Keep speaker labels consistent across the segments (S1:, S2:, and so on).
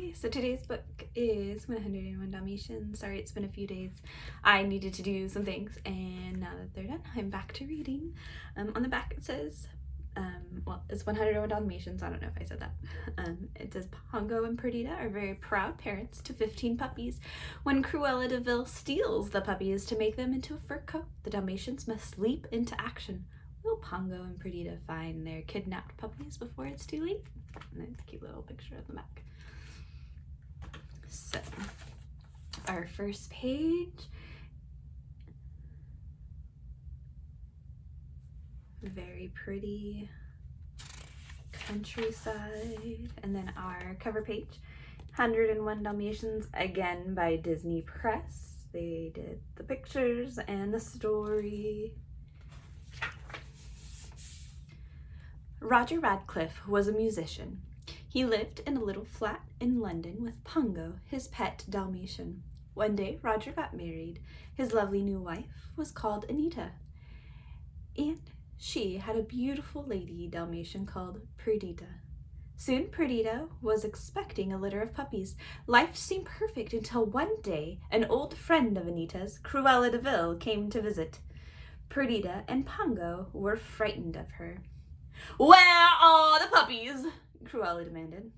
S1: Hi! So today's book is 101 Dalmatians. Sorry, it's been a few days. I needed to do some things, and now that they're done, I'm back to reading. On the back it says, it's 101 Dalmatians. I don't know if I said that. It says, Pongo and Perdita are very proud parents to 15 puppies. When Cruella de Vil steals the puppies to make them into a fur coat, the Dalmatians must leap into action. Will Pongo and Perdita find their kidnapped puppies before it's too late? And there's a cute little picture of the back. So, our first page. Very pretty countryside. And then our cover page, 101 Dalmatians, again by Disney Press. They did the pictures and the story. Roger Radcliffe was a musician. He lived in a little flat in London with Pongo, his pet Dalmatian. One day, Roger got married. His lovely new wife was called Anita, and she had a beautiful lady Dalmatian called Perdita. Soon, Perdita was expecting a litter of puppies. Life seemed perfect until one day, an old friend of Anita's, Cruella de Vil, came to visit. Perdita and Pongo were frightened of her. "Where are the puppies?" Cruella demanded.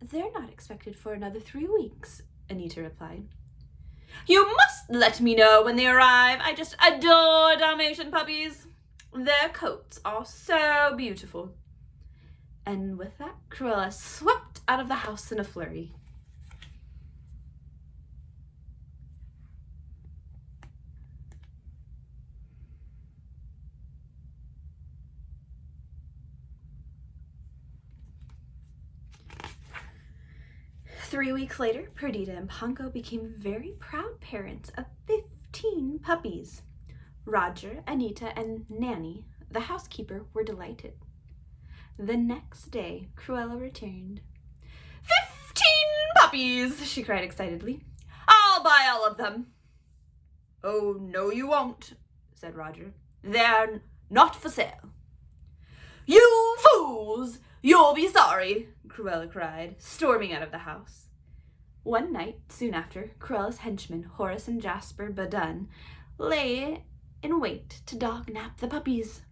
S1: "They're not expected for another 3 weeks," Anita replied. "You must let me know when they arrive. I just adore Dalmatian puppies. Their coats are so beautiful." And with that, Cruella swept out of the house in a flurry. Three weeks later, Perdita and Pongo became very proud parents of 15 puppies. Roger, Anita, and Nanny, the housekeeper, were delighted. The next day, Cruella returned. 15 puppies!" she cried excitedly. "I'll buy all of them." "Oh, no you won't," said Roger. "They're not for sale." "You fools! You'll be sorry!" Cruella cried, storming out of the house. One night, soon after, Cruella's henchmen, Horace and Jasper Badun, lay in wait to dog-nap the puppies.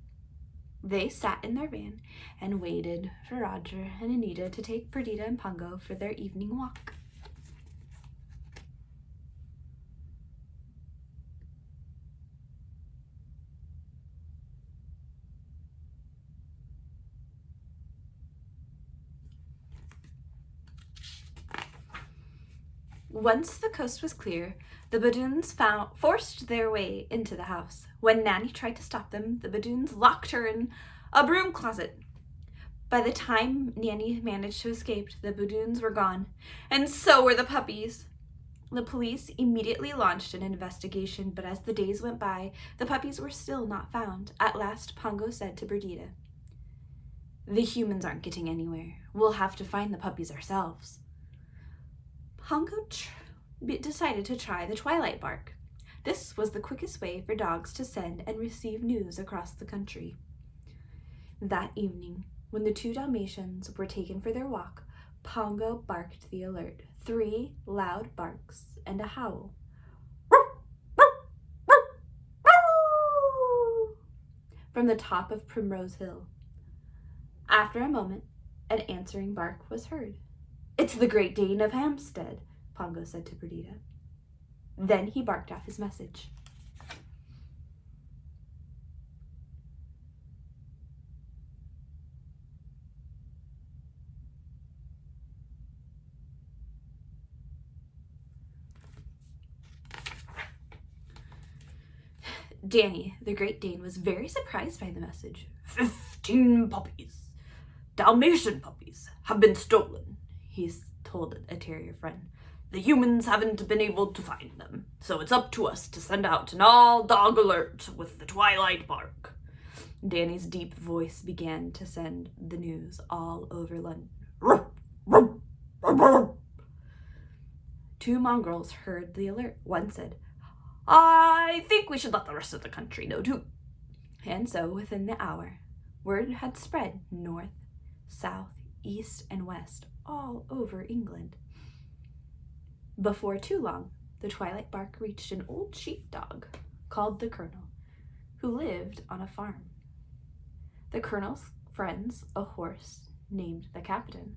S1: They sat in their van and waited for Roger and Anita to take Perdita and Pongo for their evening walk. Once the coast was clear, the Baduns forced their way into the house. When Nanny tried to stop them, the Baduns locked her in a broom closet. By the time Nanny managed to escape, the Baduns were gone, and so were the puppies. The police immediately launched an investigation, but as the days went by, the puppies were still not found. At last, Pongo said to Perdita, "The humans aren't getting anywhere. We'll have to find the puppies ourselves." Pongo decided to try the twilight bark. This was the quickest way for dogs to send and receive news across the country. That evening, when the two Dalmatians were taken for their walk, Pongo barked the alert. 3 loud barks and a howl. From the top of Primrose Hill. After a moment, an answering bark was heard. "It's the Great Dane of Hampstead," Pongo said to Perdita. Then he barked off his message. Danny, the Great Dane, was very surprised by the message. 15 puppies, Dalmatian puppies, have been stolen," he told a terrier friend. "The humans haven't been able to find them, so it's up to us to send out an all-dog alert with the twilight bark." Danny's deep voice began to send the news all over London. 2 mongrels heard the alert. One said, "I think we should let the rest of the country know too." And so, within the hour, word had spread north, south, east and west, all over England. Before too long, the twilight bark reached an old sheepdog called the Colonel, who lived on a farm. The Colonel's friends, a horse named the Captain,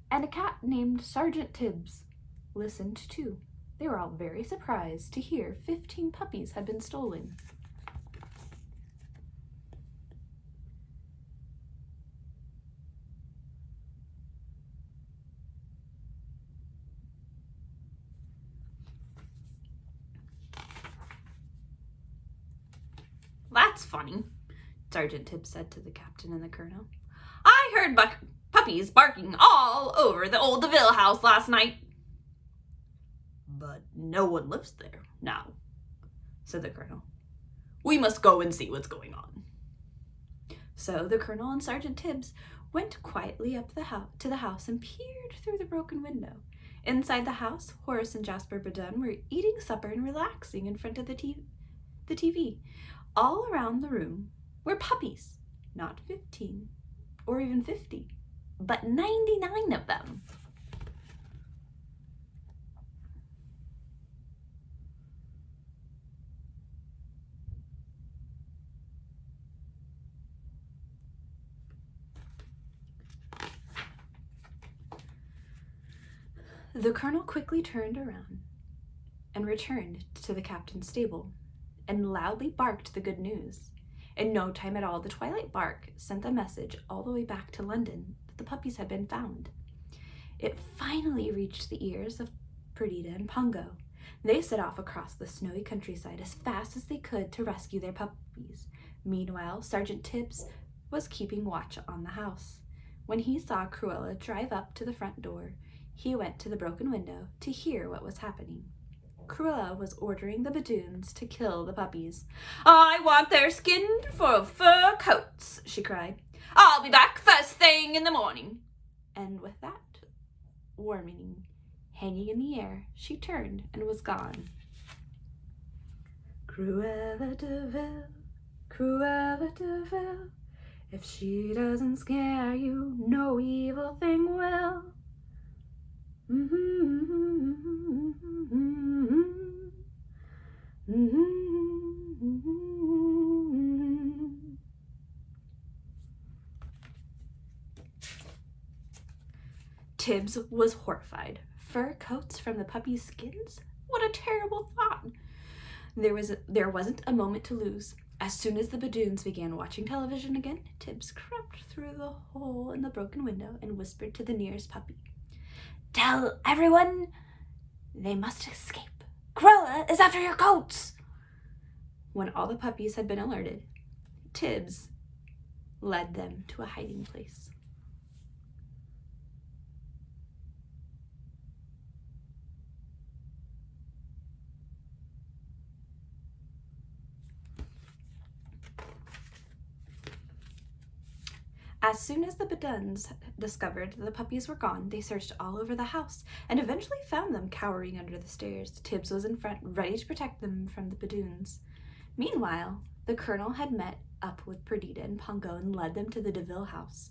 S1: and a cat named Sergeant Tibbs, listened too. They were all very surprised to hear 15 puppies had been stolen.
S2: That's funny, Sergeant Tibbs said to the Captain and the Colonel. I heard puppies barking all over the old DeVille house last night. But no one lives there now, said the Colonel. We must go and see what's going on.
S1: So the Colonel and Sergeant Tibbs went quietly up to the house and peered through the broken window. Inside the house, Horace and Jasper Badun were eating supper and relaxing in front of the TV. All around the room were puppies, not 15 or even 50, but 99 of them. The Colonel quickly turned around and returned to the Captain's stable and loudly barked the good news. In no time at all, the twilight bark sent the message all the way back to London that the puppies had been found. It finally reached the ears of Perdita and Pongo. They set off across the snowy countryside as fast as they could to rescue their puppies. Meanwhile, Sergeant Tibbs was keeping watch on the house. When he saw Cruella drive up to the front door, he went to the broken window to hear what was happening. Cruella was ordering the Badoons to kill the puppies.
S2: I want their skin for fur coats, she cried. I'll be back first thing in the morning.
S1: And with that warning hanging in the air, she turned and was gone. Cruella de Vil, Cruella de Vil, if she doesn't scare you, no evil thing will. Tibbs was horrified. Fur coats from the puppies' skins? What a terrible thought! There wasn't a moment to lose. As soon as the Badoons began watching television again, Tibbs crept through the hole in the broken window and whispered to the nearest puppy. Tell everyone they must escape. Cruella is after your coats. When all the puppies had been alerted, Tibbs led them to a hiding place. As soon as the Baduns discovered the puppies were gone, they searched all over the house and eventually found them cowering under the stairs. Tibbs was in front, ready to protect them from the Badoons. Meanwhile, the Colonel had met up with Perdita and Pongo and led them to the DeVille house.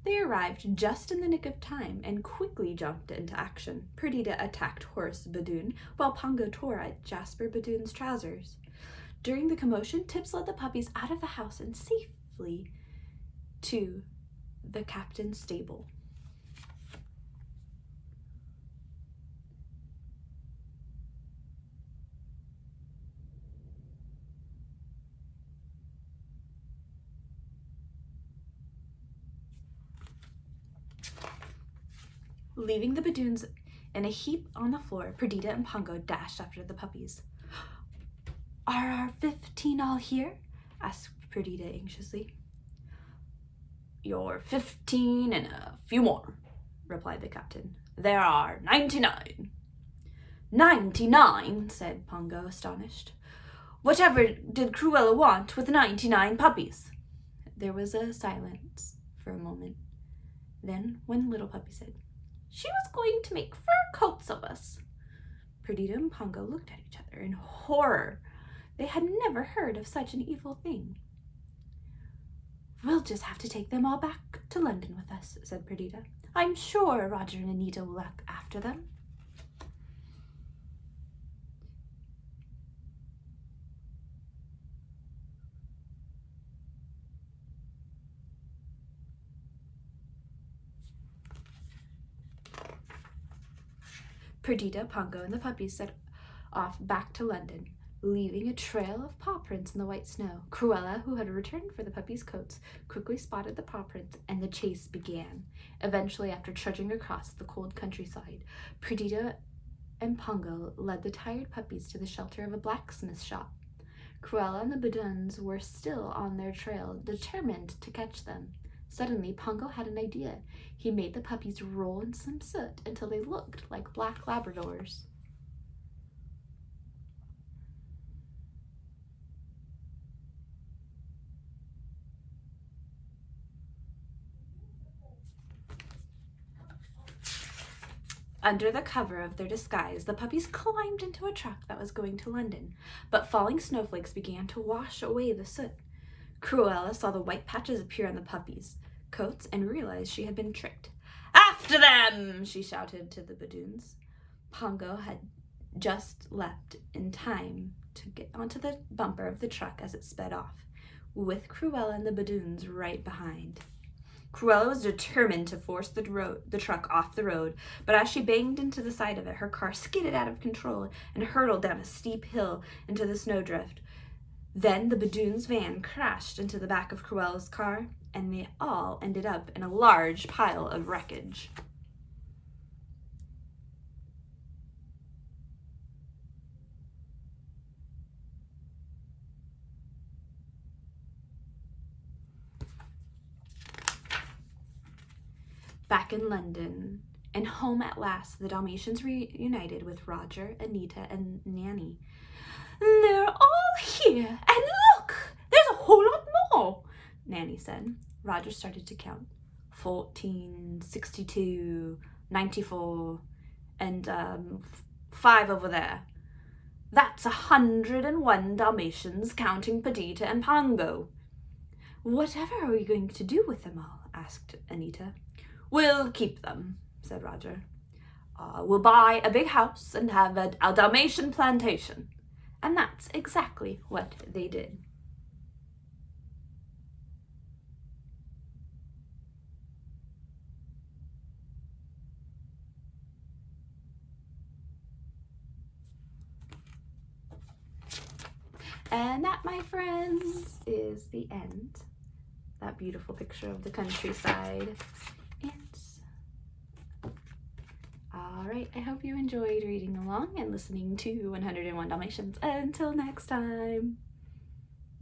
S1: They arrived just in the nick of time and quickly jumped into action. Perdita attacked Horace Badoon, while Pongo tore at Jasper Badoon's trousers. During the commotion, Tibbs led the puppies out of the house and safely to the Captain's stable. Leaving the Badoons in a heap on the floor, Perdita and Pongo dashed after the puppies. Are our 15 all here? Asked Perdita anxiously.
S2: You're 15 and a few more, replied the Captain. There are 99.
S1: 99, said Pongo, astonished. Whatever did Cruella want with 99 puppies? There was a silence for a moment. Then one little puppy said, She was going to make fur coats of us. Perdita and Pongo looked at each other in horror. They had never heard of such an evil thing. We'll just have to take them all back to London with us, said Perdita. I'm sure Roger and Anita will look after them. Perdita, Pongo, and the puppies set off back to London, leaving a trail of paw prints in the white snow. Cruella, who had returned for the puppies' coats, quickly spotted the paw prints, and the chase began. Eventually, after trudging across the cold countryside, Perdita and Pongo led the tired puppies to the shelter of a blacksmith shop. Cruella and the Baduns were still on their trail, determined to catch them. Suddenly, Pongo had an idea. He made the puppies roll in some soot until they looked like black Labradors. Under the cover of their disguise, the puppies climbed into a truck that was going to London, but falling snowflakes began to wash away the soot. Cruella saw the white patches appear on the puppies' coats and realized she had been tricked. "After them!" she shouted to the Baduns. Pongo had just leapt in time to get onto the bumper of the truck as it sped off, with Cruella and the Baduns right behind. Cruella was determined to force the truck off the road, but as she banged into the side of it, her car skidded out of control and hurtled down a steep hill into the snowdrift. Then the Baduns' van crashed into the back of Cruella's car, and they all ended up in a large pile of wreckage. Back in London, and home at last, the Dalmatians reunited with Roger, Anita, and Nanny. "They're all here, and look! There's a whole lot more," Nanny said. Roger started to count. 14, 62, 94, and 5 over there. "That's 101 Dalmatians, counting Perdita and Pongo." "Whatever are we going to do with them all?" asked Anita. "We'll keep them," said Roger. "We'll buy a big house and have a Dalmatian plantation." And that's exactly what they did. And that, my friends, is the end. That beautiful picture of the countryside. Alright, I hope you enjoyed reading along and listening to 101 Dalmatians. Until next time.